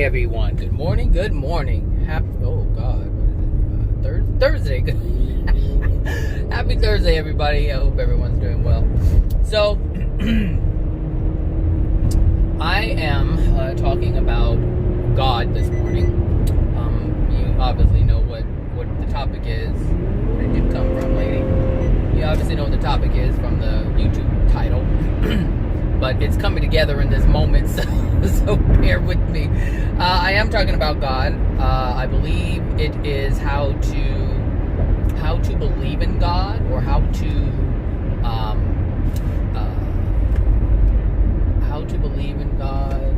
everyone. Good morning. Happy, oh God, what is it? Thursday. Happy Thursday, everybody. I hope everyone's doing well. So, I am talking about God this morning. You obviously know what the topic is. Where did you come from, lady? You obviously know what the topic is from the YouTube title. But it's coming together in this moment, so bear with me. I am talking about God. I believe it is how to believe in God, or how to believe in God,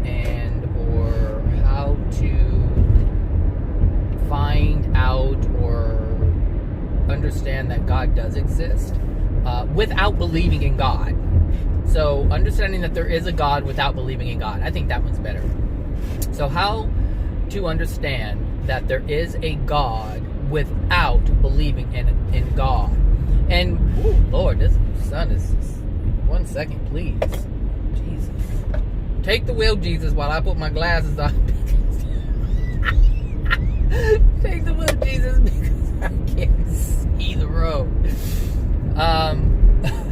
and or how to find out or understand that God does exist without believing in God. So, understanding that there is a God without believing in God. I think that one's better. So, how to understand that there is a God without believing in God. And, oh Lord, this sun is... 1 second, please. Jesus. Take the wheel, Jesus, while I put my glasses on. Take the wheel, Jesus, because I can't see the road.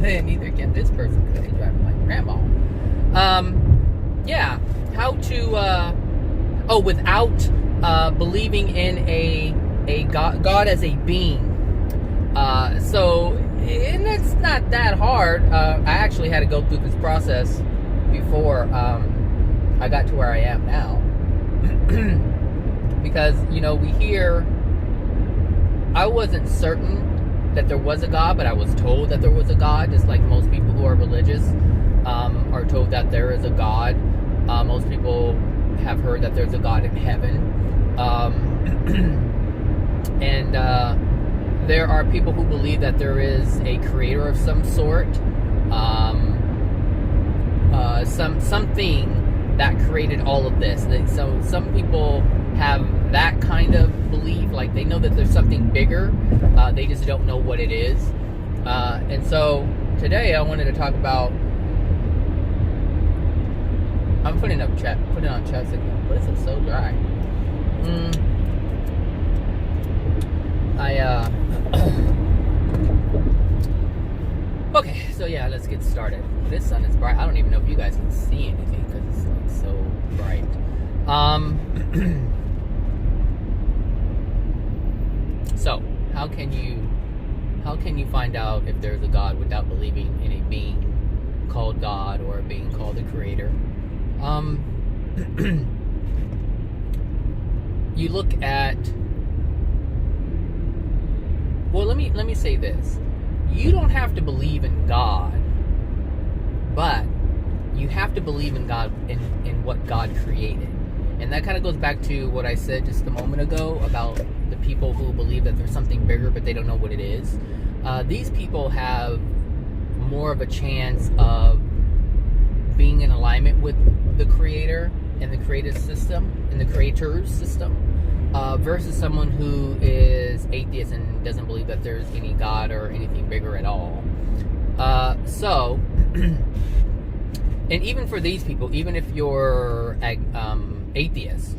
And neither can this person because they driving like grandma. Yeah, how to without believing in a God as a being. So, and it's not that hard. I actually had to go through this process before I got to where I am now. Because, we hear, I wasn't certain that there was a God, but I was told that there was a God, just like most people who are religious are told that there is a God. Most people have heard that there's a God in heaven. And there are people who believe that there is a creator of some sort, something that created all of this. So some people have that kind of belief, like they know that there's something bigger, they just don't know what it is. And so today I wanted to talk about, I'm putting on chest again, but it's so dry. Okay, so yeah, let's get started. This sun is bright. I don't even know if you guys can see anything because it's like so bright. So, how can you find out if there's a God without believing in a being called God or a being called the Creator? You look at, well, let me say this. You don't have to believe in God, but you have to believe in God, in what God created. And that kind of goes back to what I said just a moment ago about the people who believe that there's something bigger, but they don't know what it is. These people have more of a chance of being in alignment with the Creator and the creative system and the Creator's system, versus someone who is atheist and doesn't believe that there's any God or anything bigger at all. So, and even for these people, even if you're atheist,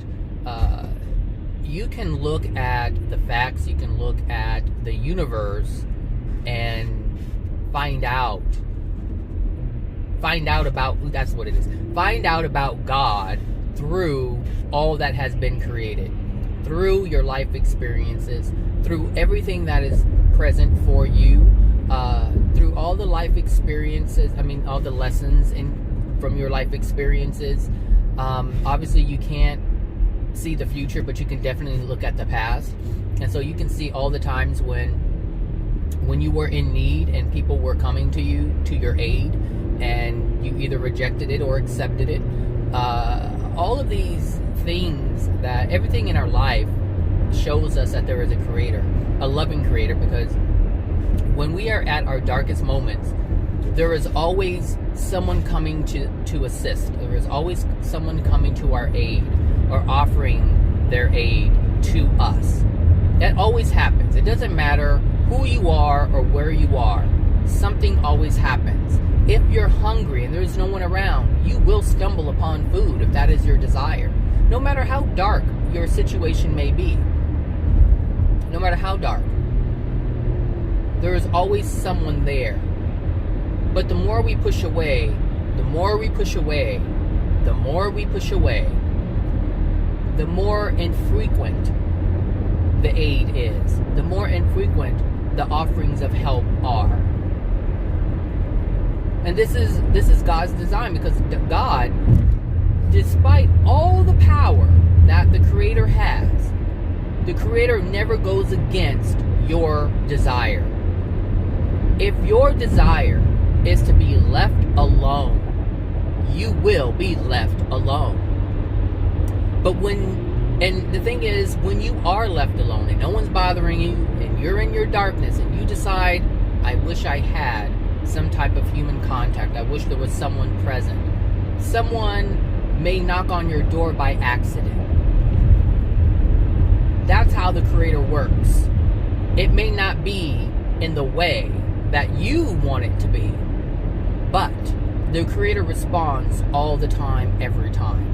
you can look at the facts, you can look at the universe and find out about, that's what it is, find out about God through all that has been created, through your life experiences, through everything that is present for you, through all the life experiences, all the lessons from your life experiences. Obviously you can't see the future, but you can definitely look at the past. And so you can see all the times when you were in need and people were coming to you, to your aid, and you either rejected it or accepted it. All of these things, that everything in our life shows us that there is a Creator, a loving Creator, because when we are at our darkest moments, there is always someone coming to assist. There is always someone coming to our aid or offering their aid to us. That always happens. It doesn't matter who you are or where you are. Something always happens. If you're hungry and there's no one around, you will stumble upon food if that is your desire. No matter how dark your situation may be, no matter how dark, there is always someone there. But the more we push away, the more we push away, the more we push away, the more infrequent the aid is, the more infrequent the offerings of help are. And this is God's design, because God, despite all the power that the Creator has, the Creator never goes against your desire. If your desire is to be left alone, you will be left alone. But and the thing is, when you are left alone and no one's bothering you and you're in your darkness and you decide, I wish I had some type of human contact, I wish there was someone present. Someone may knock on your door by accident. That's how the Creator works. It may not be in the way that you want it to be, but the Creator responds all the time, every time.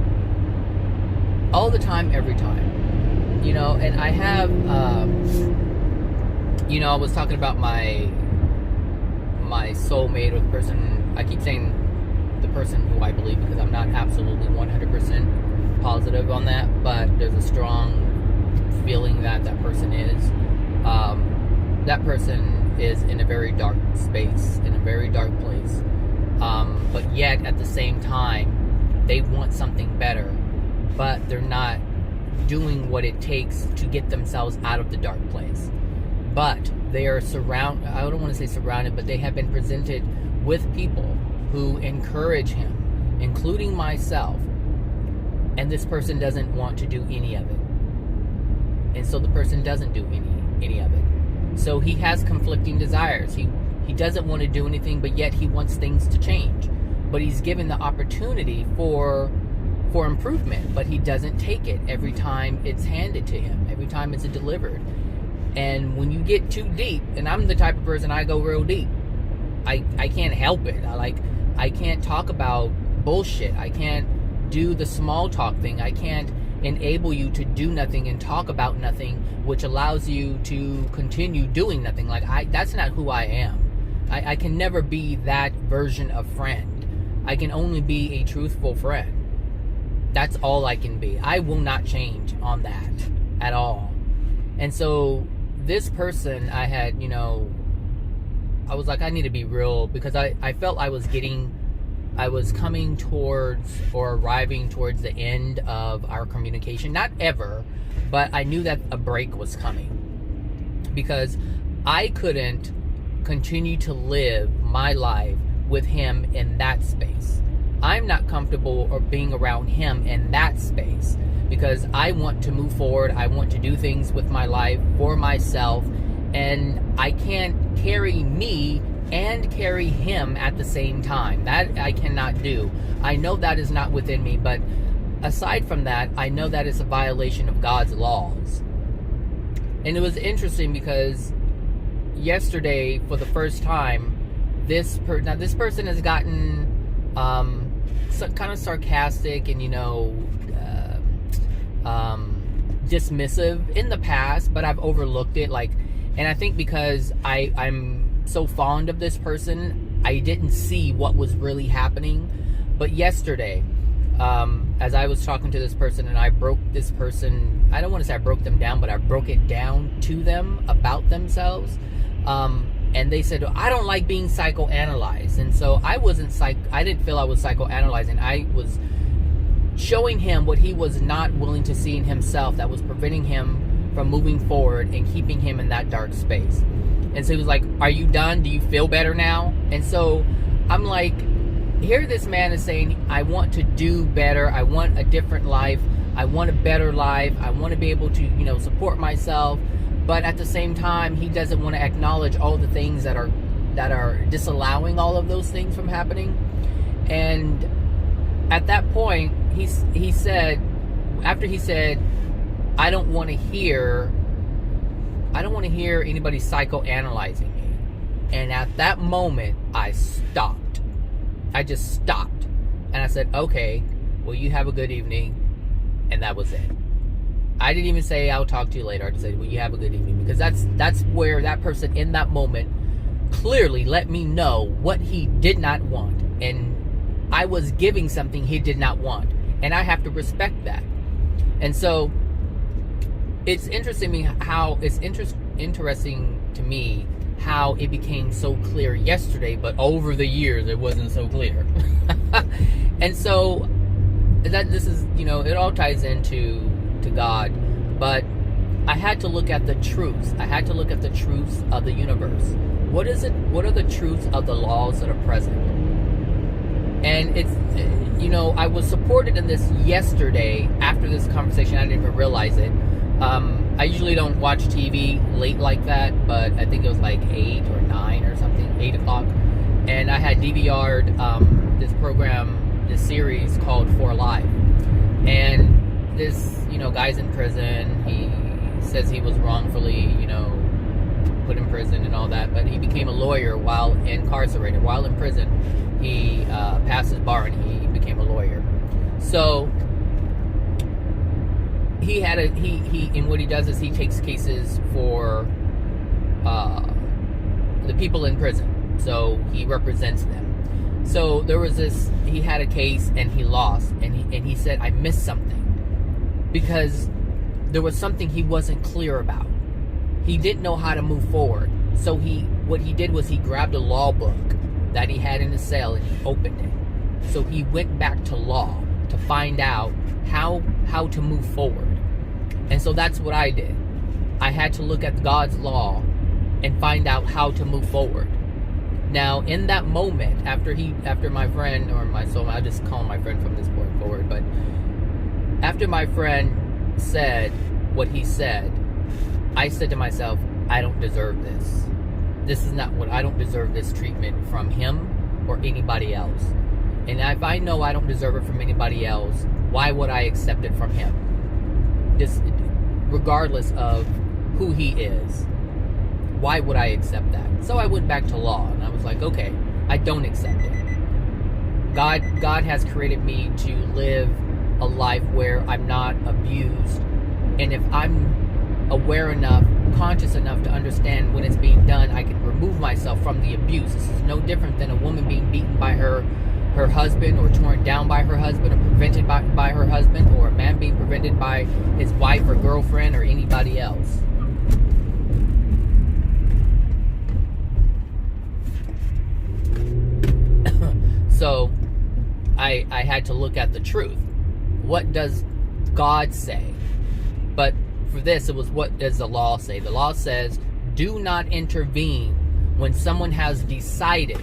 All the time, every time. You know, and I have, I was talking about my soulmate, or the person, I keep saying the person who I believe, because I'm not absolutely 100% positive on that, but there's a strong feeling that person is. That person is in a very dark space, in a very dark place. But yet, at the same time, they want something better, but they're not doing what it takes to get themselves out of the dark place. But they are I don't want to say surrounded, but they have been presented with people who encourage him, including myself. And this person doesn't want to do any of it. And so the person doesn't do any of it. So he has conflicting desires. He doesn't want to do anything, but yet he wants things to change. But he's given the opportunity for improvement, but he doesn't take it every time it's handed to him, every time it's delivered. And when you get too deep, and I'm the type of person, I go real deep, I can't help it. I can't talk about bullshit. I can't do the small talk thing. I can't enable you to do nothing and talk about nothing, which allows you to continue doing nothing. That's not who I am. I can never be that version of friend. I can only be a truthful friend. That's all I can be. I will not change on that at all. And so this person, I was like, I need to be real, because I felt I was coming towards, or arriving towards, the end of our communication. Not ever, but I knew that a break was coming, because I couldn't continue to live my life with him in that space. I'm not comfortable or being around him in that space, because I want to move forward. I want to do things with my life for myself, and I can't carry me and carry him at the same time. That I cannot do. I know that is not within me, but aside from that, I know that it's a violation of God's laws. And it was interesting, because yesterday, for the first time, this person has gotten kind of sarcastic and dismissive in the past, but I've overlooked it. And I think because I'm so fond of this person, I didn't see what was really happening. But yesterday, as I was talking to this person, and I broke this person, I don't want to say I broke them down, but I broke it down to them about themselves. And they said, I don't like being psychoanalyzed. And so I didn't feel I was psychoanalyzing. I was showing him what he was not willing to see in himself, that was preventing him from moving forward and keeping him in that dark space. And so he was like, are you done? Do you feel better now? And so I'm like, here this man is saying, I want to do better. I want a different life. I want a better life. I want to be able to, support myself. But at the same time, he doesn't want to acknowledge all the things that are disallowing all of those things from happening. And at that point, he said, after he said, I don't want to hear anybody psychoanalyzing me. And at that moment, I stopped. I just stopped. And I said, okay, well, you have a good evening. And that was it. I didn't even say I'll talk to you later. I just said, well, you have a good evening, because that's where that person in that moment clearly let me know what he did not want, and I was giving something he did not want, and I have to respect that. And so it's interesting to me how it became so clear yesterday, but over the years it wasn't so clear. And so this is, it all ties into God, but I had to look at the truths. I had to look at the truths of the universe. What is it? What are the truths of the laws that are present? And it's, I was supported in this yesterday after this conversation. I didn't even realize it. I usually don't watch TV late like that, but I think it was like 8 or 9 or something, 8 o'clock. And I had DVR'd this series called For Life. And this, guy's in prison. He says he was wrongfully, put in prison and all that, but he became a lawyer while incarcerated. While in prison, he passed his bar and he became a lawyer. So he and what he does is he takes cases for the people in prison. So he represents them. So there was he had a case and he lost, and he said, I missed something, because there was something he wasn't clear about. He didn't know how to move forward. So what he did was he grabbed a law book that he had in his cell and he opened it. So he went back to law to find out how to move forward. And so that's what I did. I had to look at God's law and find out how to move forward. Now, in that moment, after my friend, or my soul, I just call my friend from this point forward, but after my friend said what he said, I said to myself, I don't deserve this. This is not what I don't deserve this treatment from him or anybody else. And if I know I don't deserve it from anybody else, why would I accept it from him? Just regardless of who he is, why would I accept that? So I went back to law and I was like, okay, I don't accept it. God has created me to live a life where I'm not abused. And if I'm aware enough, conscious enough to understand when it's being done, I can remove myself from the abuse. This is no different than a woman being beaten by her husband, or torn down by her husband, or prevented by her husband, or a man being prevented by his wife or girlfriend or anybody else. So I had to look at the truth. What does God say? But for this, it was, what does the law say? The law says, do not intervene when someone has decided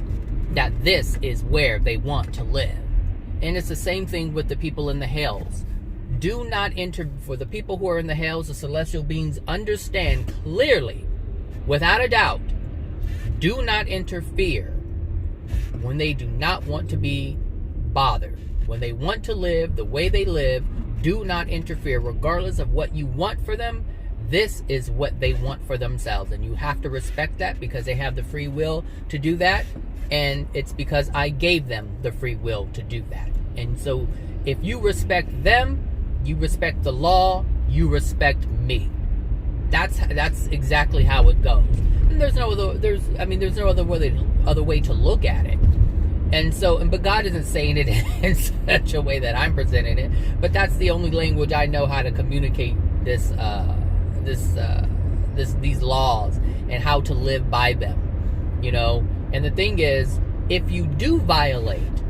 that this is where they want to live. And it's the same thing with the people in the hells. Do not for the people who are in the hells, the celestial beings understand clearly, without a doubt, do not interfere when they do not want to be bothered. When they want to live the way they live, do not interfere, regardless of what you want for them. This is what they want for themselves, and you have to respect that, because they have the free will to do that, and it's because I gave them the free will to do that. And so if you respect them, you respect the law, you respect me. That's exactly how it goes. And there's no other way to look at it. And so, but God isn't saying it in such a way that I'm presenting it. But that's the only language I know how to communicate these laws and how to live by them. And the thing is, if you do violate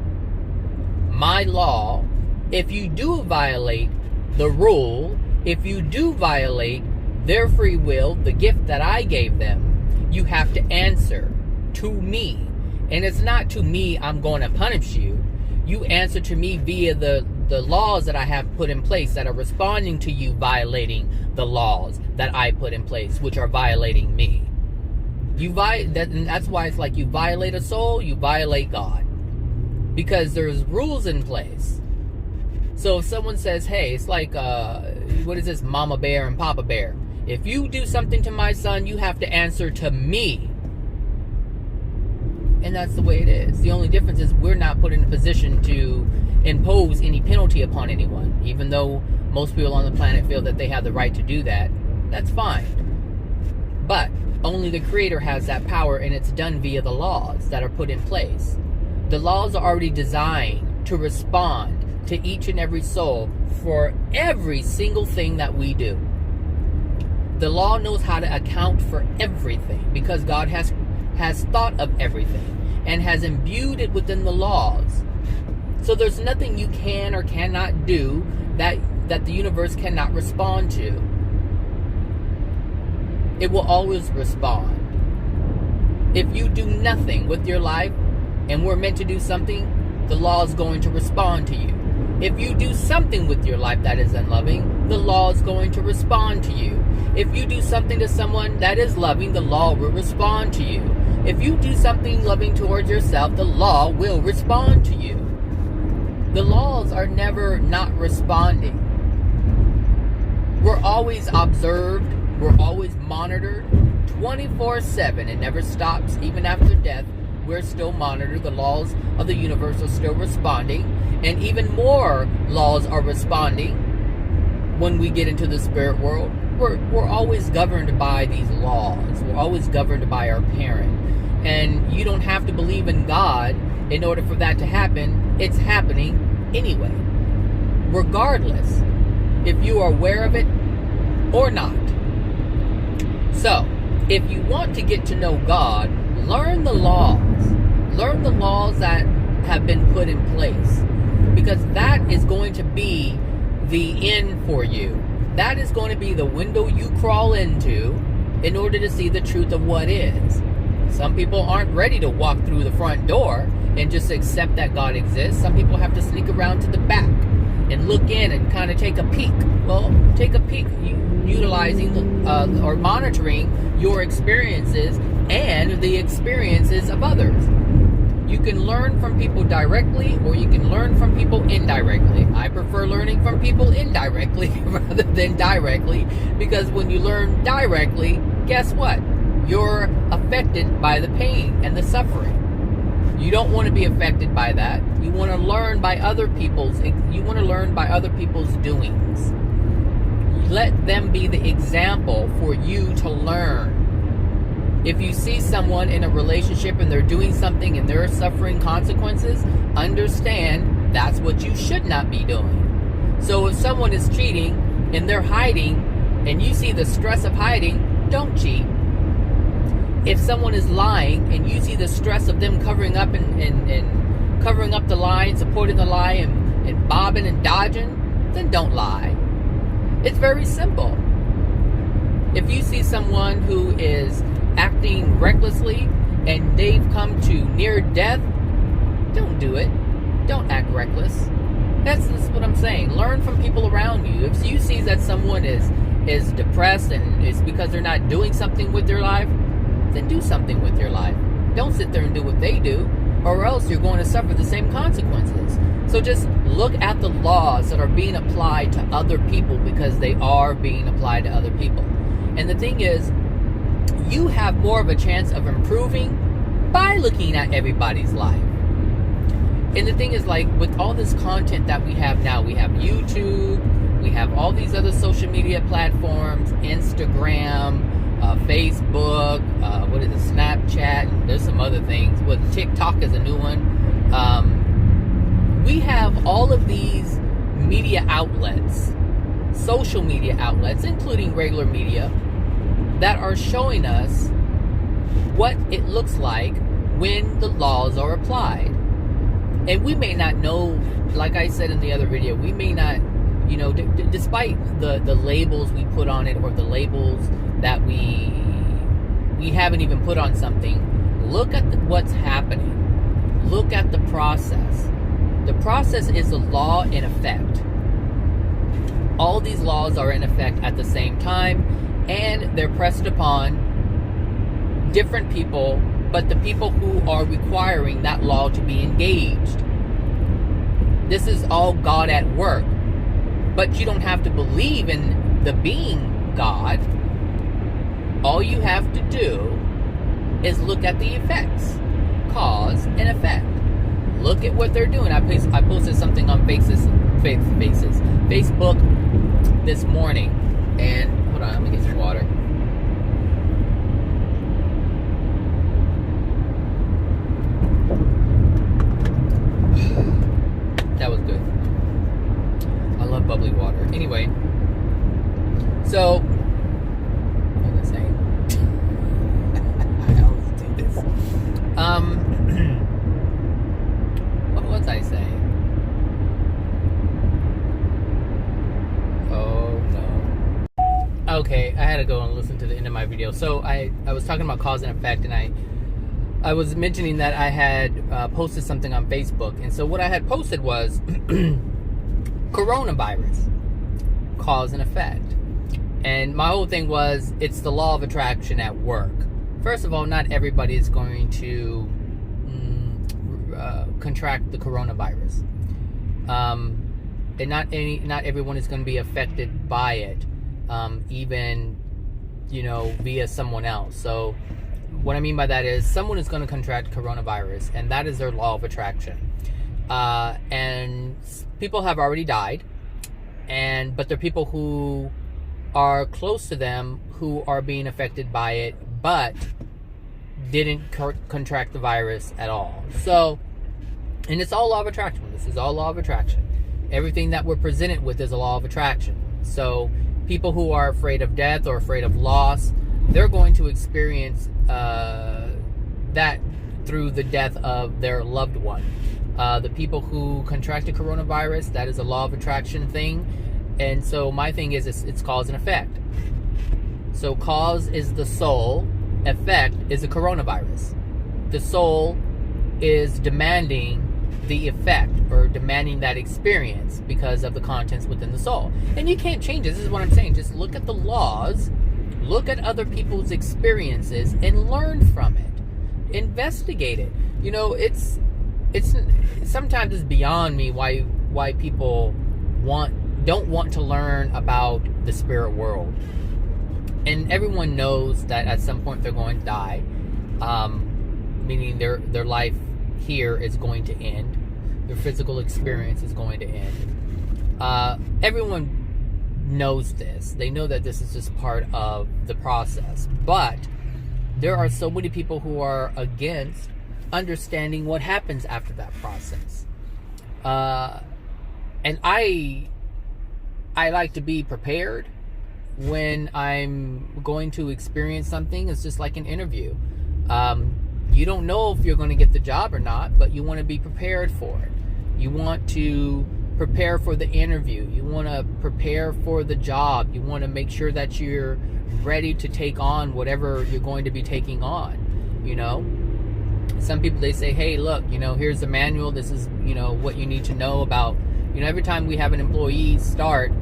my law, if you do violate the rule, if you do violate their free will, the gift that I gave them, you have to answer to me. And it's not to me, I'm going to punish you. You answer to me via the laws that I have put in place that are responding to you violating the laws that I put in place, which are violating me. That's why it's like, you violate a soul, you violate God. Because there's rules in place. So if someone says, hey, it's like, what is this, Mama Bear and Papa Bear? If you do something to my son, you have to answer to me. And that's the way it is. The only difference is we're not put in a position to impose any penalty upon anyone. Even though most people on the planet feel that they have the right to do that, that's fine. But only the Creator has that power, and it's done via the laws that are put in place. The laws are already designed to respond to each and every soul for every single thing that we do. The law knows how to account for everything because God has thought of everything and has imbued it within the laws. So there's nothing you can or cannot do that the universe cannot respond to. It will always respond. If you do nothing with your life and we're meant to do something, the law is going to respond to you. If you do something with your life that is unloving, the law is going to respond to you. If you do something to someone that is loving, the law will respond to you. If you do something loving towards yourself, the law will respond to you. The laws are never not responding. We're always observed. We're always monitored 24/7. It never stops. Even after death, we're still monitored. The laws of the universe are still responding. And even more laws are responding when we get into the spirit world. We're always governed by these laws. We're always governed by our parent. And you don't have to believe in God in order for that to happen. It's happening anyway. Regardless if you are aware of it or not. So, if you want to get to know God, learn the laws. Learn the laws that have been put in place. Because that is going to be the end for you. That is going to be the window you crawl into in order to see the truth of what is. Some people aren't ready to walk through the front door and just accept that God exists. Some people have to sneak around to the back and look in and kind of take a peek. Well, take a peek utilizing or monitoring your experiences and the experiences of others. You can learn from people directly or you can learn from people indirectly. I prefer learning from people indirectly rather than directly, because when you learn directly, guess what? You're affected by the pain and the suffering. You don't want to be affected by that. You want to learn by other people's doings. Let them be the example for you to learn. If you see someone in a relationship and they're doing something and they're suffering consequences, understand that's what you should not be doing. So if someone is cheating and they're hiding and you see the stress of hiding, don't cheat. If someone is lying and you see the stress of them covering up and covering up the lie and supporting the lie and bobbing and dodging, then don't lie. It's very simple. If you see someone who is acting recklessly and they've come to near death, don't do it. Don't act reckless. That's what I'm saying. Learn from people around you. If you see that someone is depressed and it's because they're not doing something with their life, then do something with your life. Don't sit there and do what they do, or else you're going to suffer the same consequences. So just look at the laws that are being applied to other people, because they are being applied to other people. And the thing is, you have more of a chance of improving by looking at everybody's life. And the thing is, like, with all this content that we have now, we have YouTube, we have all these other social media platforms, Instagram, Facebook, Snapchat, and there's some other things. TikTok is a new one. We have all of these media outlets, social media outlets, including regular media, that are showing us what it looks like when the laws are applied. And we may not know, like I said in the other video, we may not, despite the labels we put on it, or the labels that we haven't even put on something, look at what's happening. Look at the process. The process is a law in effect. All these laws are in effect at the same time, and they're pressed upon different people, but the people who are requiring that law to be engaged. This is all God at work. But you don't have to believe in the being God. All you have to do is look at the effects. cause and effect. Look at what they're doing. I posted something on Facebook this morning, and hold on, let me get some water. That was good. I love bubbly water. Anyway, so what was I saying? I always do this. What was I saying? Oh no. Okay, I had to go and listen to the end of my video. So I was talking about cause and effect, and I was mentioning that I had posted something on Facebook. And so what I had posted was coronavirus, cause and effect. And my whole thing was, it's the law of attraction at work. First of all, not everybody is going to contract the coronavirus. And not everyone is going to be affected by it, even, via someone else. So what I mean by that is, someone is going to contract coronavirus, and that is their law of attraction. And people have already died, but there are people who are close to them who are being affected by it, but didn't contract the virus at all. So, and it's all law of attraction. This is all law of attraction. Everything that we're presented with is a law of attraction. So people who are afraid of death or afraid of loss, they're going to experience that through the death of their loved one. The people who contracted coronavirus, that is a law of attraction thing. And so my thing is, it's cause and effect. So cause is the soul, effect is the coronavirus. The soul is demanding the effect, or demanding that experience, because of the contents within the soul. And you can't change it. This is what I'm saying. Just look at the laws, look at other people's experiences, and learn from it. Investigate it. It's sometimes it's beyond me why people don't want to learn about the spirit world. And everyone knows that at some point they're going to die, meaning their life here is going to end. Their physical experience is going to end. Everyone knows this. They know that this is just part of the process. But there are so many people who are against understanding what happens after that process. And I like to be prepared when I'm going to experience something. It's just like an interview. You don't know if you're going to get the job or not, but you want to be prepared for it. You want to prepare for the interview. You want to prepare for the job. You want to make sure that you're ready to take on whatever you're going to be taking on. Some people, they say, hey, look, here's the manual. This is, what you need to know about. Every time we have an employee start,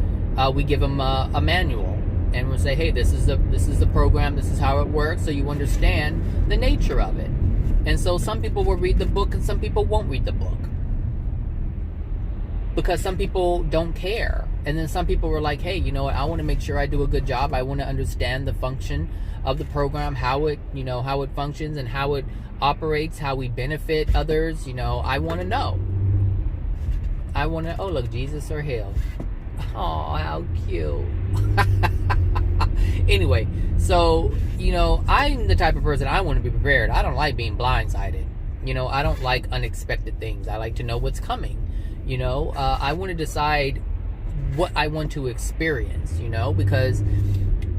we give them a manual, and we'll say, hey, this is the program. This is how it works, so you understand the nature of it. And so some people will read the book, and some people won't read the book, because some people don't care. And then some people were like, hey, I want to make sure I do a good job. I want to understand the function of the program, how it functions and how it operates, how we benefit others. I want to know. Oh, look, Jesus or hell. Oh, how cute. Anyway, so, I'm the type of person, I want to be prepared. I don't like being blindsided. I don't like unexpected things. I like to know what's coming. I want to decide what I want to experience, because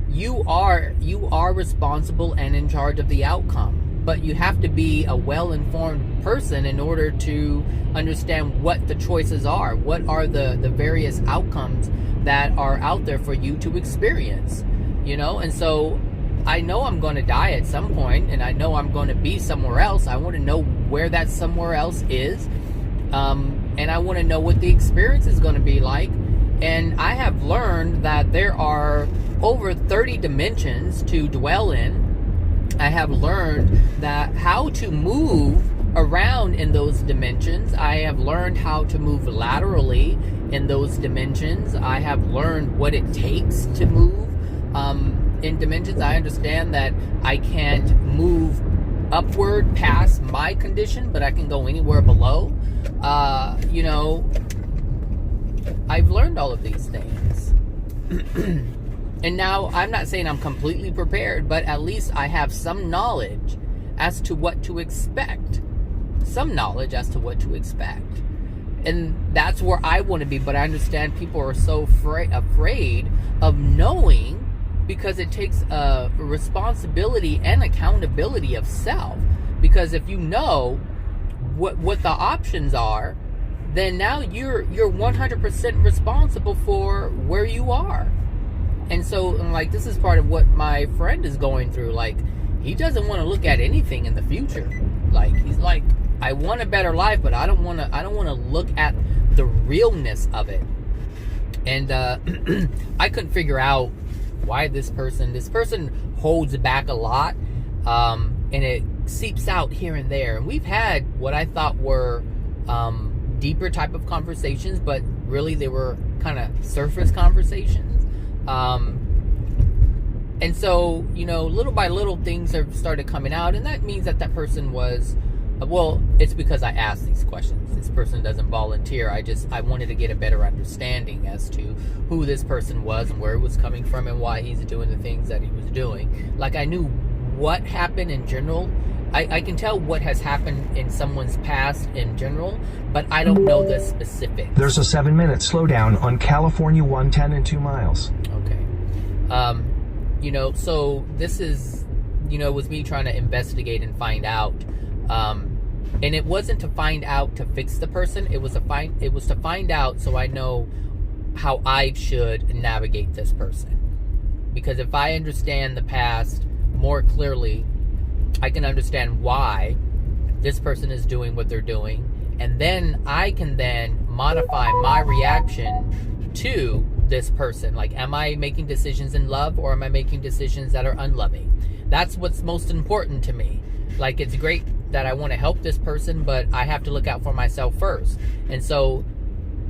you are responsible and in charge of the outcome. But you have to be a well-informed person in order to understand what the choices are. What are the various outcomes that are out there for you to experience? And so I know I'm going to die at some point, and I know I'm going to be somewhere else. I want to know where that somewhere else is. And I want to know what the experience is going to be like. And I have learned that there are over 30 dimensions to dwell in. I have learned that how to move around in those dimensions. I have learned how to move laterally in those dimensions. I have learned what it takes to move in dimensions. I understand that I can't move upward past my condition, but I can go anywhere below. You know, I've learned all of these things. And now I'm not saying I'm completely prepared, but at least I have some knowledge as to what to expect. Some knowledge as to what to expect. And that's where I want to be, but I understand people are so afraid of knowing, because it takes a responsibility and accountability of self. Because if you know what the options are, then now you're 100% responsible for where you are. And so, like, this is part of what my friend is going through. Like, he doesn't want to look at anything in the future. Like, he's like, I want a better life, but I don't want to look at the realness of it. And I couldn't figure out why this person holds back a lot, and it seeps out here and there. And we've had what I thought were deeper type of conversations, but really they were kind of surface conversations. And so, you know, little by little things have started coming out, and that means that person was, well, it's because I asked these questions. This person doesn't volunteer. I wanted to get a better understanding as to who this person was and where he was coming from and why he's doing the things that he was doing. Like, I knew what happened in general. I can tell what has happened in someone's past in general, but I don't know the specifics. There's a 7-minute slowdown on California 110 in 2 miles. Okay. You know, so this is, you know, it was me trying to investigate and find out. And it wasn't to find out to fix the person. It was to find out so I know how I should navigate this person. Because if I understand the past more clearly, I can understand why this person is doing what they're doing, and then I can then modify my reaction to this person. Like, am I making decisions in love, or am I making decisions that are unloving? That's what's most important to me. Like, it's great that I want to help this person, but I have to look out for myself first. And so,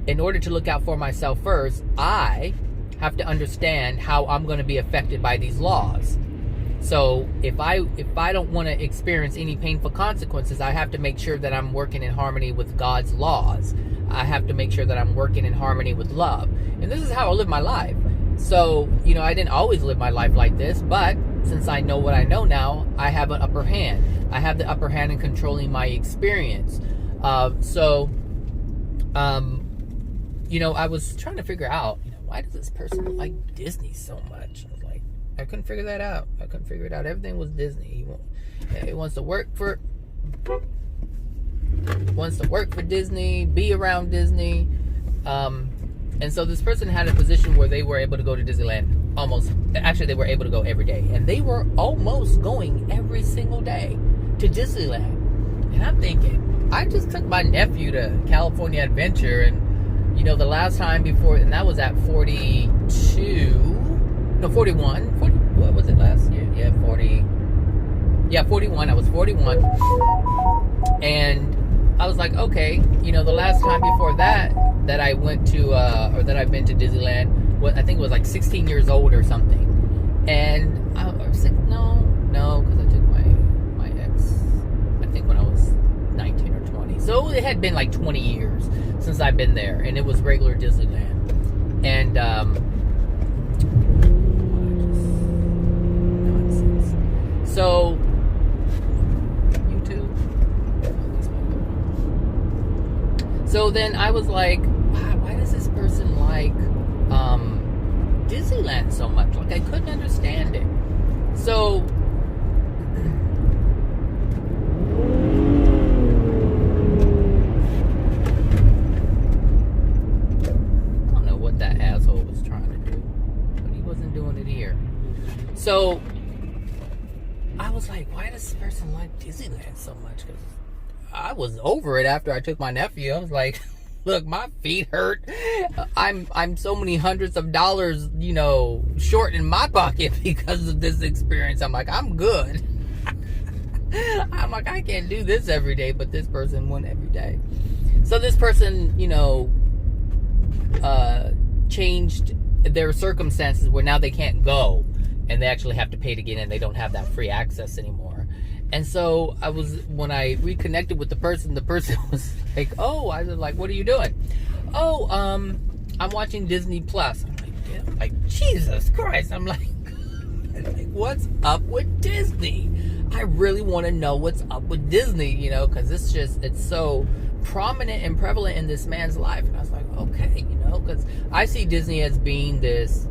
in order to look out for myself first, I have to understand how I'm going to be affected by these laws. So if I don't want to experience any painful consequences, I have to make sure that I'm working in harmony with God's laws. I have to make sure that I'm working in harmony with love. And this is how I live my life. So, you know, I didn't always live my life like this, but since I know what I know now, I have an upper hand. I have the upper hand in controlling my experience. You know, I was trying to figure out, you know, why does this person like Disney so much? I was like, I couldn't figure that out. I couldn't figure it out. Everything was Disney. He wants to work for Disney, be around Disney. And so this person had a position where they were able to go to Disneyland they were able to go every day. And they were almost going every single day to Disneyland. And I'm thinking, I just took my nephew to California Adventure, and, you know, the last time before, and that was at 41. What was it last year? Yeah, 41. I was 41. And I was like, okay, you know, the last time before that I went to, or that I've been to Disneyland, I think it was like 16 years old or something. And I was like, no, because I took my ex, I think when I was 19 or 20. So it had been like 20 years since I've been there, and it was regular Disneyland. And, so, YouTube. So then I was like, why does this person like Disneyland so much? Like, I couldn't understand it. So, I don't know what that asshole was trying to do, but he wasn't doing it here. So I was like, why does this person like Disneyland so much? Because I was over it after I took my nephew. I was like, look, my feet hurt. I'm so many hundreds of dollars, you know, short in my pocket because of this experience. I'm like, I'm good. I'm like, I can't do this every day, but this person went every day. So this person, you know, changed their circumstances where now they can't go, and they actually have to pay to get in. They don't have that free access anymore. And so when I reconnected with the person was like, oh, I was like, what are you doing? Oh, I'm watching Disney Plus. I'm like, yeah. Like, Jesus Christ. I'm like, what's up with Disney? I really want to know what's up with Disney, you know, because it's so prominent and prevalent in this man's life. And I was like, okay, you know, because I see Disney as being this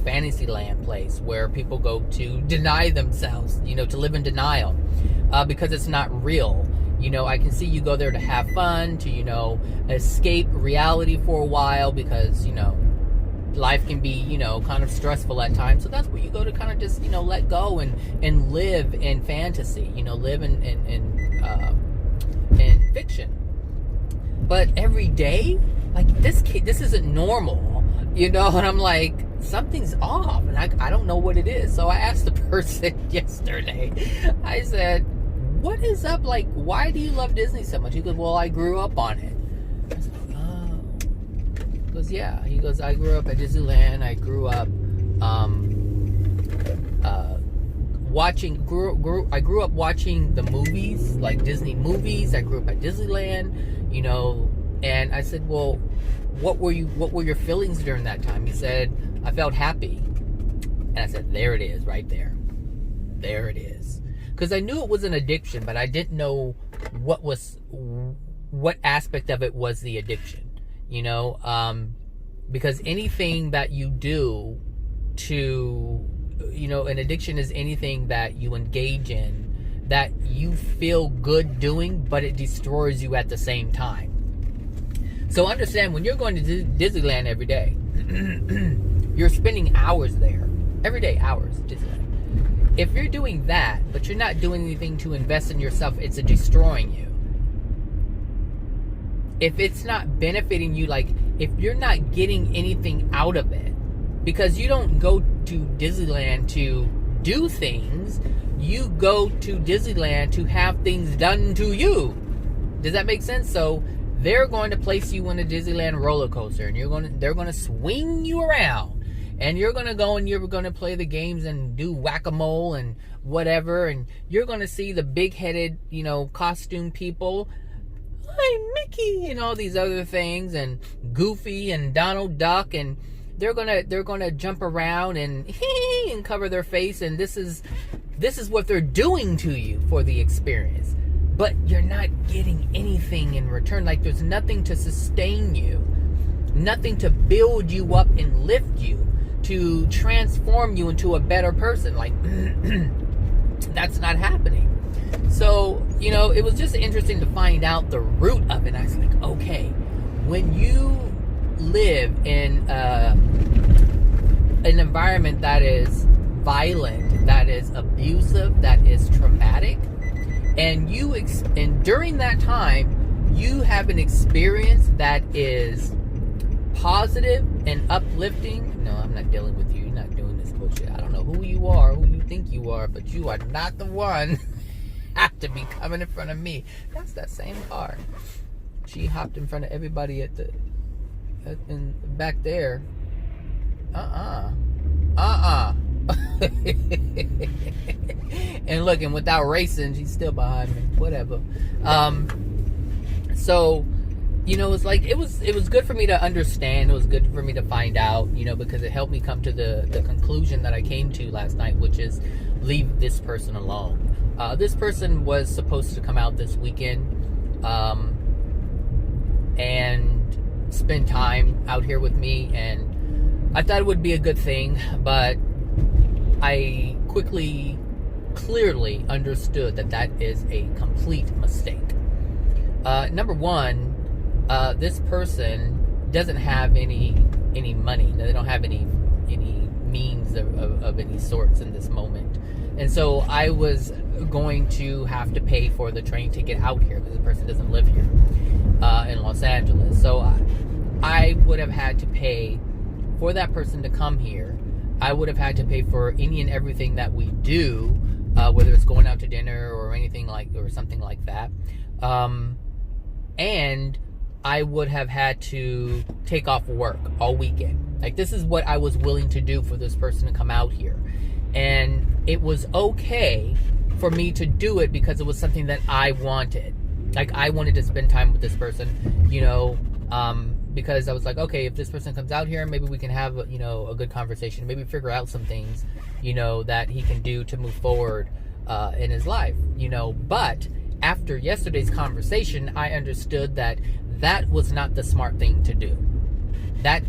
fantasy land place where people go to deny themselves, you know, to live in denial, because it's not real. You know, I can see you go there to have fun, to, you know, escape reality for a while, because, you know, life can be, you know, kind of stressful at times. So that's where you go to kind of just, you know, let go and live in fantasy, you know, live in fiction. But every day, like, this isn't normal, you know, and I'm like, something's off, and I don't know what it is. So I asked the person yesterday, I said, what is up? Like, why do you love Disney so much? He goes, well, I grew up on it. I was like, oh. He goes, yeah. He goes, I grew up at Disneyland. I grew up I grew up watching the movies, like Disney movies. I grew up at Disneyland, you know. And I said, well, what were your feelings during that time? He said, I felt happy. And I said, there it is, right there. There it is. Because I knew it was an addiction, but I didn't know what aspect of it was the addiction, you know, because anything that you do to, you know, an addiction is anything that you engage in that you feel good doing, but it destroys you at the same time. So understand, when you're going to Disneyland every day, you're spending hours there, every day, hours, Disneyland. If you're doing that, but you're not doing anything to invest in yourself, it's destroying you. If it's not benefiting you, like, if you're not getting anything out of it, because you don't go to Disneyland to do things, you go to Disneyland to have things done to you. Does that make sense? So they're going to place you on a Disneyland roller coaster, and they're going to swing you around. And you're going to go and you're going to play the games and do whack-a-mole and whatever. And you're going to see the big-headed, you know, costume people. Hi, Mickey, and all these other things. And Goofy and Donald Duck. And they're going to jump around and and cover their face. And this is what they're doing to you for the experience. But you're not getting anything in return. Like, there's nothing to sustain you. Nothing to build you up and lift you, to transform you into a better person. Like, that's not happening. So, you know, it was just interesting to find out the root of it. I was like, okay, when you live in an environment that is violent, that is abusive, that is traumatic, and during that time, you have an experience that is positive and uplifting. No, I'm not dealing with you. You're not doing this bullshit. I don't know who you are, who you think you are, but you are not the one have to be coming in front of me. That's that same car. She hopped in front of everybody back there. And look, and without racing, she's still behind me. Whatever. So, you know, it's like, it was good for me to understand. It was good for me to find out, you know, because it helped me come to the conclusion that I came to last night, which is leave this person alone. This person was supposed to come out this weekend and spend time out here with me, and I thought it would be a good thing, but I clearly understood that is a complete mistake. Number one, this person doesn't have any money. They don't have any means of any sorts in this moment. And so I was going to have to pay for the train ticket out here, because the person doesn't live here in Los Angeles. So I would have had to pay for that person to come here. I would have had to pay for any and everything that we do, whether it's going out to dinner or anything or something like that. And I would have had to take off work all weekend. Like, this is what I was willing to do for this person to come out here. And it was okay for me to do it because it was something that I wanted. Like, I wanted to spend time with this person, because I was like, okay, if this person comes out here, maybe we can have, a good conversation. Maybe figure out some things, that he can do to move forward in his life, But after yesterday's conversation, I understood that was not the smart thing to do. That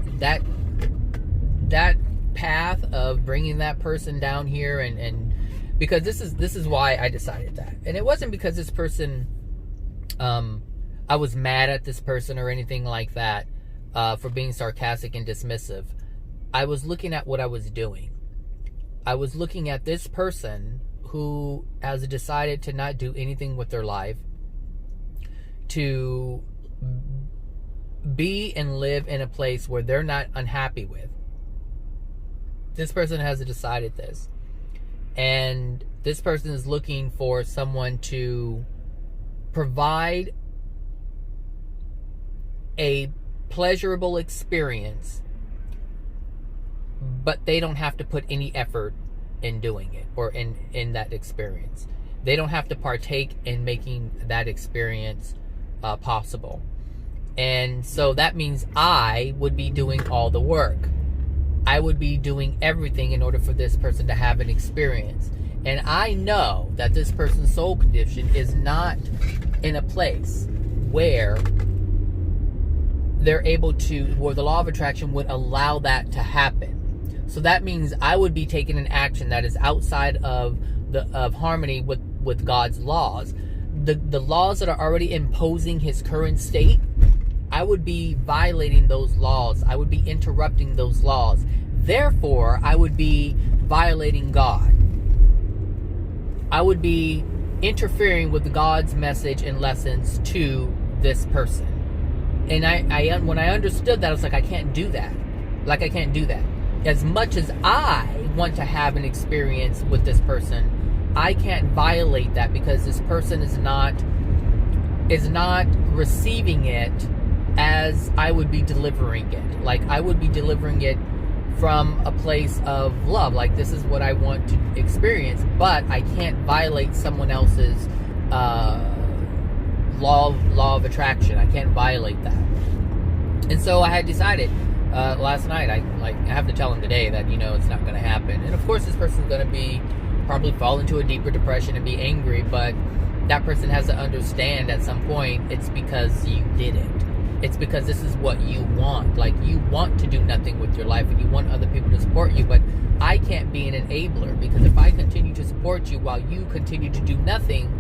path of bringing that person down here and because this is why I decided that. And it wasn't because this person, I was mad at this person or anything like that, for being sarcastic and dismissive. I was looking at what I was doing. I was looking at this person who has decided to not do anything with their life, to be and live in a place where they're not unhappy with. This person has decided this. And this person is looking for someone to provide a pleasurable experience, but they don't have to put any effort in doing it or in that experience. They don't have to partake in making that experience possible. And so that means I would be doing all the work. I would be doing everything in order for this person to have an experience. And I know that this person's soul condition is not in a place where they're able to, where the law of attraction would allow that to happen. So that means I would be taking an action that is outside of harmony with God's laws. The laws that are already imposing his current state, I would be violating those laws. I would be interrupting those laws. Therefore, I would be violating God. I would be interfering with God's message and lessons to this person. And when I understood that, I was like, I can't do that. I can't do that. As much as I want to have an experience with this person, I can't violate that because this person is not receiving it as I would be delivering it. Like, I would be delivering it from a place of love. Like, this is what I want to experience, but I can't violate someone else's law of attraction. I can't violate that. And so I had decided last night, I have to tell him today that, it's not going to happen. And of course, this person's going to probably fall into a deeper depression and be angry, but that person has to understand at some point it's because you did it. It's because this is what you want. Like, you want to do nothing with your life and you want other people to support you, but I can't be an enabler, because if I continue to support you while you continue to do nothing,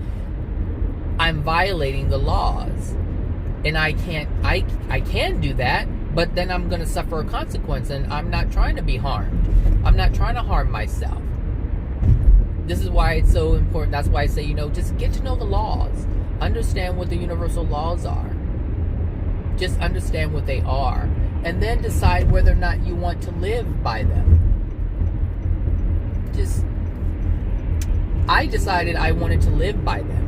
I'm violating the laws. And I can do that, but then I'm going to suffer a consequence, and I'm not trying to be harmed. I'm not trying to harm myself. This is why it's so important. That's why I say, just get to know the laws. Understand what the universal laws are. Just understand what they are. And then decide whether or not you want to live by them. I decided I wanted to live by them.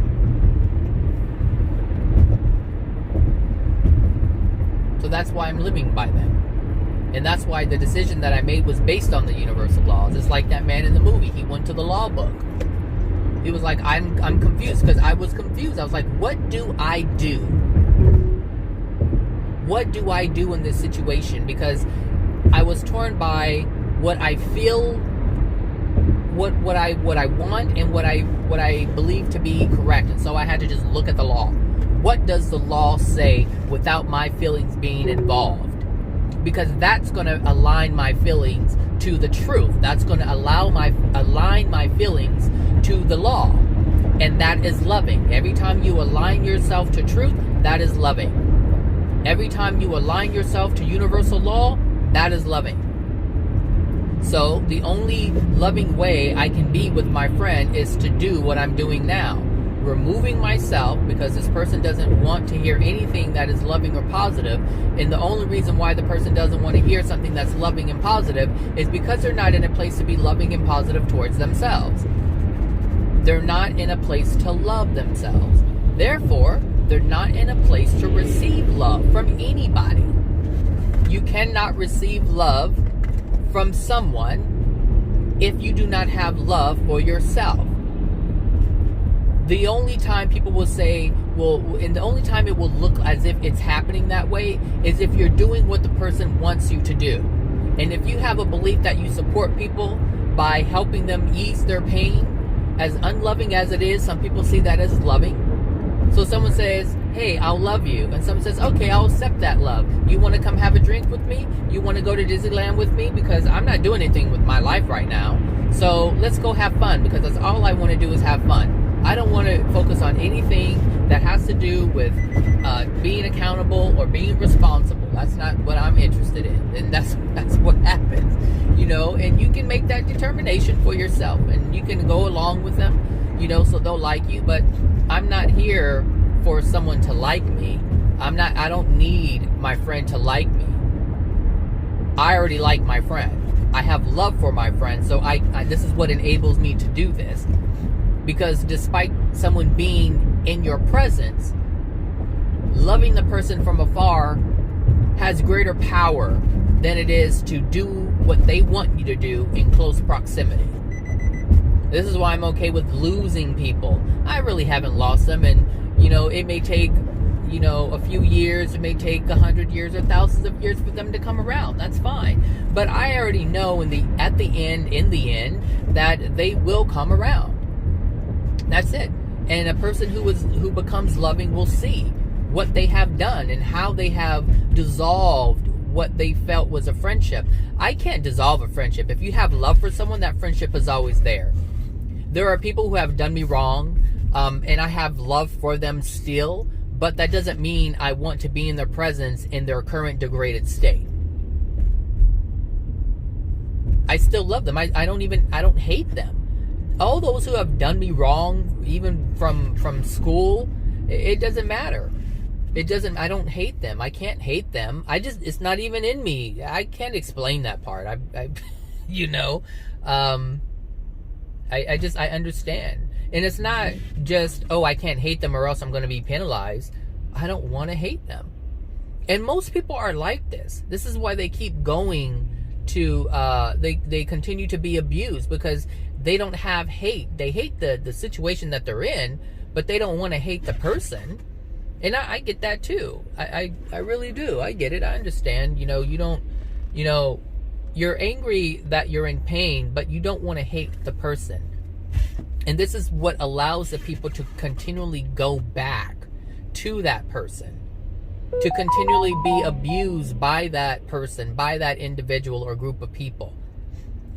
So that's why I'm living by them. And that's why the decision that I made was based on the universal laws. It's like that man in the movie. He went to the law book. He was like, I'm confused, because I was confused. I was like, what do I do? What do I do in this situation? Because I was torn by what I feel, what I want, and what I believe to be correct. And so I had to just look at the law. What does the law say without my feelings being involved? Because that's going to align my feelings to the truth. That's going to align my feelings to the law. And that is loving. Every time you align yourself to truth, that is loving. Every time you align yourself to universal law, that is loving. So the only loving way I can be with my friend is to do what I'm doing now. Removing myself, because this person doesn't want to hear anything that is loving or positive. And the only reason why the person doesn't want to hear something that's loving and positive is because they're not in a place to be loving and positive towards themselves. They're not in a place to love themselves. Therefore, they're not in a place to receive love from anybody. You cannot receive love from someone if you do not have love for yourself. the only time people will say, well, and the only time it will look as if it's happening that way is if you're doing what the person wants you to do. And if you have a belief that you support people by helping them ease their pain, as unloving as it is, some people see that as loving. So someone says, hey, I'll love you. And someone says, okay, I'll accept that love. You want to come have a drink with me? You want to go to Disneyland with me? Because I'm not doing anything with my life right now. So let's go have fun, because that's all I want to do is have fun. I don't want to focus on anything that has to do with being accountable or being responsible. That's not what I'm interested in. And that's what happens, and you can make that determination for yourself, and you can go along with them, so they'll like you. But I'm not here for someone to like me. I don't need my friend to like me. I already like my friend. I have love for my friend, so I this is what enables me to do this. Because despite someone being in your presence, loving the person from afar has greater power than it is to do what they want you to do in close proximity. This is why I'm okay with losing people. I really haven't lost them, and it may take a few years, it may take 100 years or thousands of years for them to come around. That's fine. But I already know in the end that they will come around. That's it. And a person who becomes loving will see what they have done and how they have dissolved what they felt was a friendship. I can't dissolve a friendship. If you have love for someone, that friendship is always there. There are people who have done me wrong, and I have love for them still, but that doesn't mean I want to be in their presence in their current degraded state. I still love them. I don't hate them. All those who have done me wrong, even from school, it doesn't matter. I don't hate them. I can't hate them. It's not even in me. I can't explain that part. I understand. And it's not just, I can't hate them or else I'm going to be penalized. I don't want to hate them. And most people are like this. This is why they keep going to, they continue to be abused, because they don't have hate. They hate the situation that they're in, but they don't want to hate the person. And I get that too. I really do. I get it. I understand. You're angry that you're in pain, but you don't want to hate the person. And this is what allows the people to continually go back to that person, to continually be abused by that person, by that individual or group of people,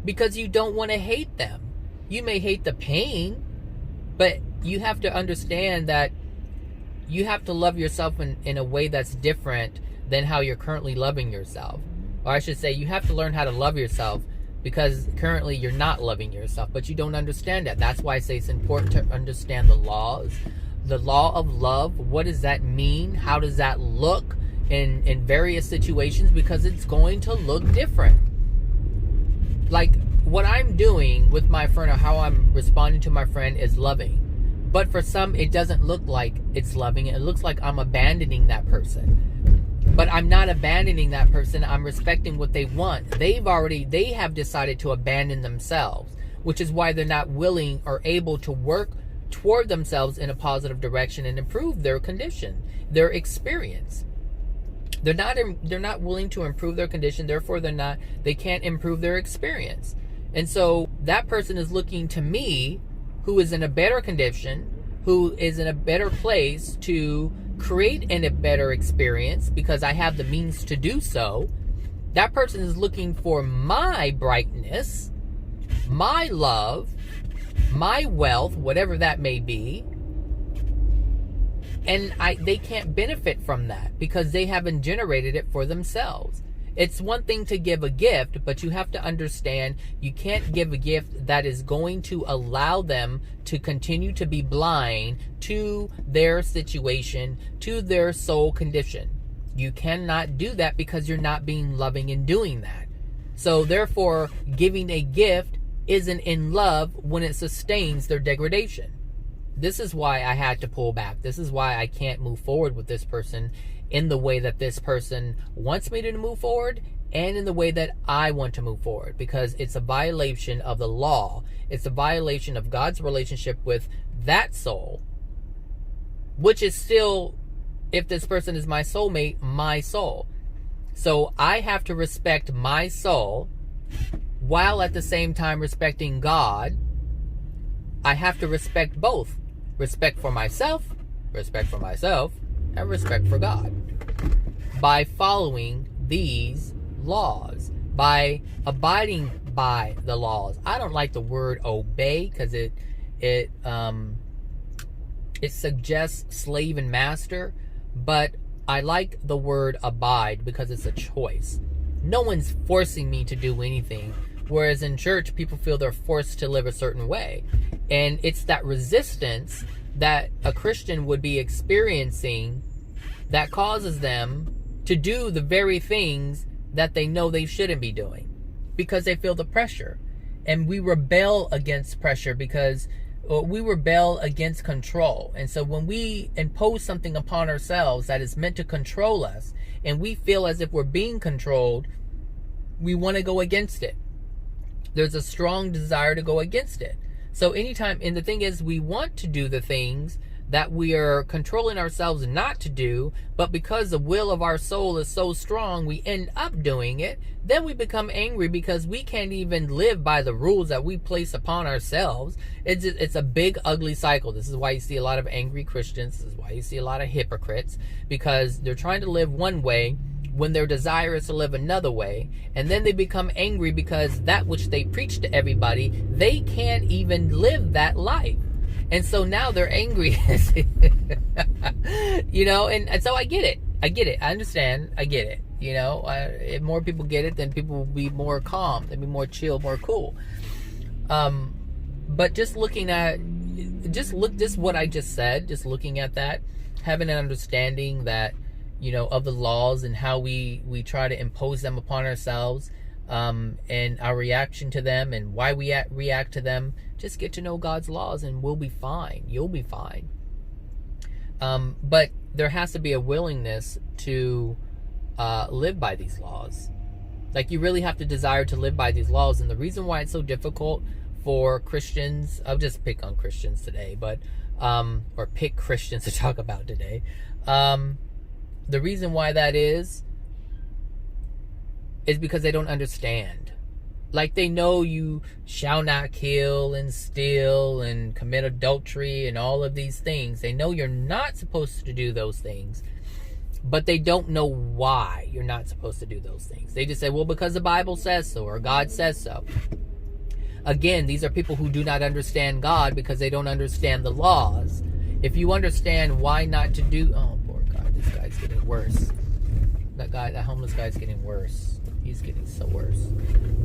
because you don't want to hate them. You may hate the pain, but you have to understand that you have to love yourself in a way that's different than how you're currently loving yourself. Or I should say, you have to learn how to love yourself, because currently you're not loving yourself, but you don't understand that. That's why I say it's important to understand the laws. The law of love, what does that mean? How does that look in various situations? Because it's going to look different. Like what I'm doing with my friend, or how I'm responding to my friend, is loving. But for some, it doesn't look like it's loving. It looks like I'm abandoning that person. But I'm not abandoning that person. I'm respecting what they want. They have decided to abandon themselves, which is why they're not willing or able to work toward themselves in a positive direction and improve their condition, their experience. They're not willing to improve their condition. Therefore, they can't improve their experience. And so that person is looking to me, who is in a better condition, who is in a better place to create a better experience, because I have the means to do so. That person is looking for my brightness, my love, my wealth, whatever that may be. And they can't benefit from that because they haven't generated it for themselves. It's one thing to give a gift, but you have to understand you can't give a gift that is going to allow them to continue to be blind to their situation, to their soul condition. You cannot do that because you're not being loving in doing that. So therefore, giving a gift isn't in love when it sustains their degradation. This is why I had to pull back. This is why I can't move forward with this person in the way that this person wants me to move forward and in the way that I want to move forward, because it's a violation of the law. It's a violation of God's relationship with that soul, which is still, if this person is my soulmate, my soul. So I have to respect my soul while at the same time respecting God. I have to respect both. Respect for myself, and respect for God. By following these laws, by abiding by the laws. I don't like the word obey because it suggests slave and master, but I like the word abide because it's a choice. No one's forcing me to do anything, whereas in church people feel they're forced to live a certain way. And it's that resistance that a Christian would be experiencing that causes them to do the very things that they know they shouldn't be doing because they feel the pressure. And we rebel against pressure because we rebel against control. And so when we impose something upon ourselves that is meant to control us, and we feel as if we're being controlled, we want to go against it. There's a strong desire to go against it. So anytime, and the thing is, we want to do the things that we are controlling ourselves not to do, but because the will of our soul is so strong, we end up doing it. Then we become angry because we can't even live by the rules that we place upon ourselves. It's a big, ugly cycle. This is why you see a lot of angry Christians. This is why you see a lot of hypocrites, because they're trying to live one way when their desire is to live another way, and then they become angry because that which they preach to everybody, they can't even live that life. And so now they're angry. You know, and so I get it. I understand. I get it. You know, if more people get it, then people will be more calm. They'll be more chill, more cool. But just looking at, just what I just said, just looking at that, having an understanding that, you know, of the laws and how we try to impose them upon ourselves, and our reaction to them and why we react to them. Just get to know God's laws and we'll be fine. You'll be fine. But there has to be a willingness to live by these laws. Like, you really have to desire to live by these laws. And the reason why it's so difficult for Christians, I'll just pick on Christians today, but or pick Christians to talk about today. The reason why that is because they don't understand. Like, they know you shall not kill and steal and commit adultery and all of these things. They know you're not supposed to do those things, but they don't know why you're not supposed to do those things. They just say, well, because the Bible says so, or God says so. Again, these are people who do not understand God because they don't understand the laws. If you understand why not to do... Oh, poor God, this guy's getting worse. That homeless guy's getting worse. He's getting so worse.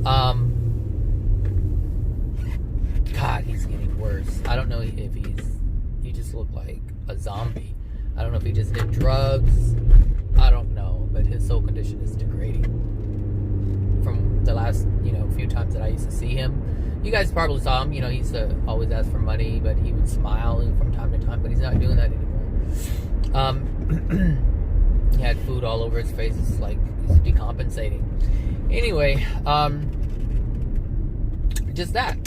God, he's getting worse. I don't know if he just looked like a zombie. I don't know if he just did drugs. I don't know, but his soul condition is degrading. From the last, few times that I used to see him, you guys probably saw him. He used to always ask for money, but he would smile from time to time. But he's not doing that anymore. He had food all over his face. It's like he's decompensating. Anyway, just that.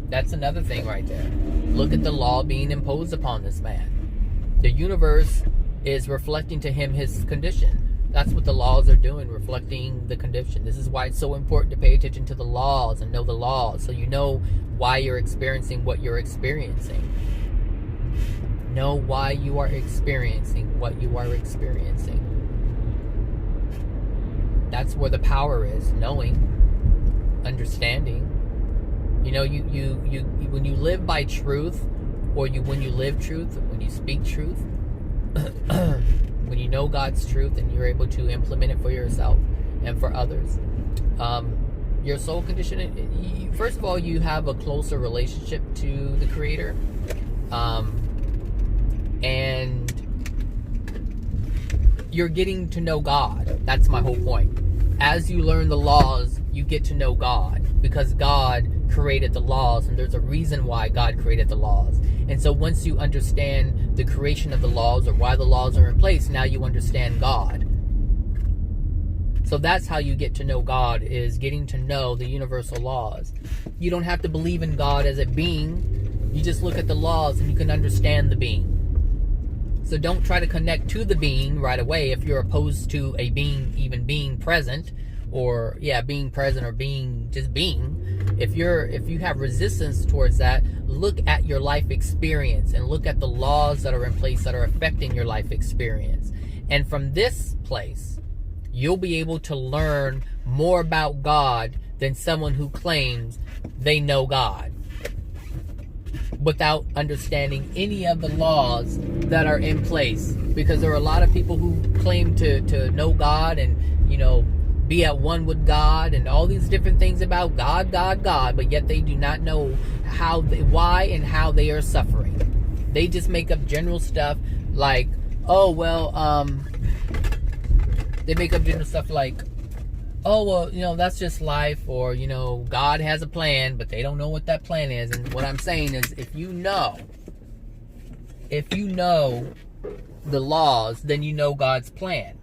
That's another thing right there. Look at the law being imposed upon this man. The universe is reflecting to him his condition. That's what the laws are doing, reflecting the condition. This is why it's so important to pay attention to the laws and know the laws, so you know why you're experiencing what you're experiencing. Know why you are experiencing what you are experiencing. That's where the power is, knowing, understanding. You when you live by truth, or when you live truth, when you speak truth, when you know God's truth and you're able to implement it for yourself and for others, your soul condition, first of all, you have a closer relationship to the Creator, and you're getting to know God. That's my whole point. As you learn the laws, you get to know God, because God created the laws, and there's a reason why God created the laws. And so once you understand the creation of the laws, or why the laws are in place, now you understand God. So that's how you get to know God, is getting to know the universal laws. You don't have to believe in God as a being. You just look at the laws and you can understand the being. So don't try to connect to the being right away if you're opposed to a being even being present, or being present, or being just being. If you have resistance towards that, look at your life experience and look at the laws that are in place that are affecting your life experience. And from this place, you'll be able to learn more about God than someone who claims they know God without understanding any of the laws that are in place. Because there are a lot of people who claim to know God and, be at one with God and all these different things about God, but yet they do not know why and how they are suffering. They just make up general stuff like, they make up general stuff like, that's just life, or, God has a plan, but they don't know what that plan is. And what I'm saying is, if you know the laws, then you know God's plan.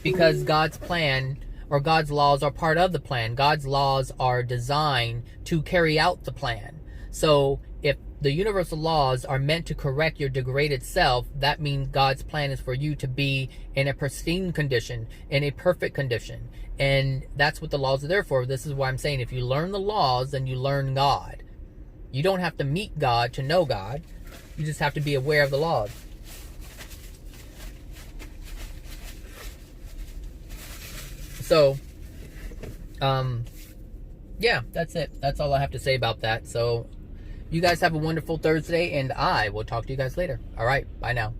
Because God's plan, or God's laws, are part of the plan. God's laws are designed to carry out the plan. So if the universal laws are meant to correct your degraded self, that means God's plan is for you to be in a pristine condition, in a perfect condition. And that's what the laws are there for. This is why I'm saying, if you learn the laws, then you learn God. You don't have to meet God to know God. You just have to be aware of the laws. So, that's it. That's all I have to say about that. So, you guys have a wonderful Thursday, and I will talk to you guys later. All right, bye now.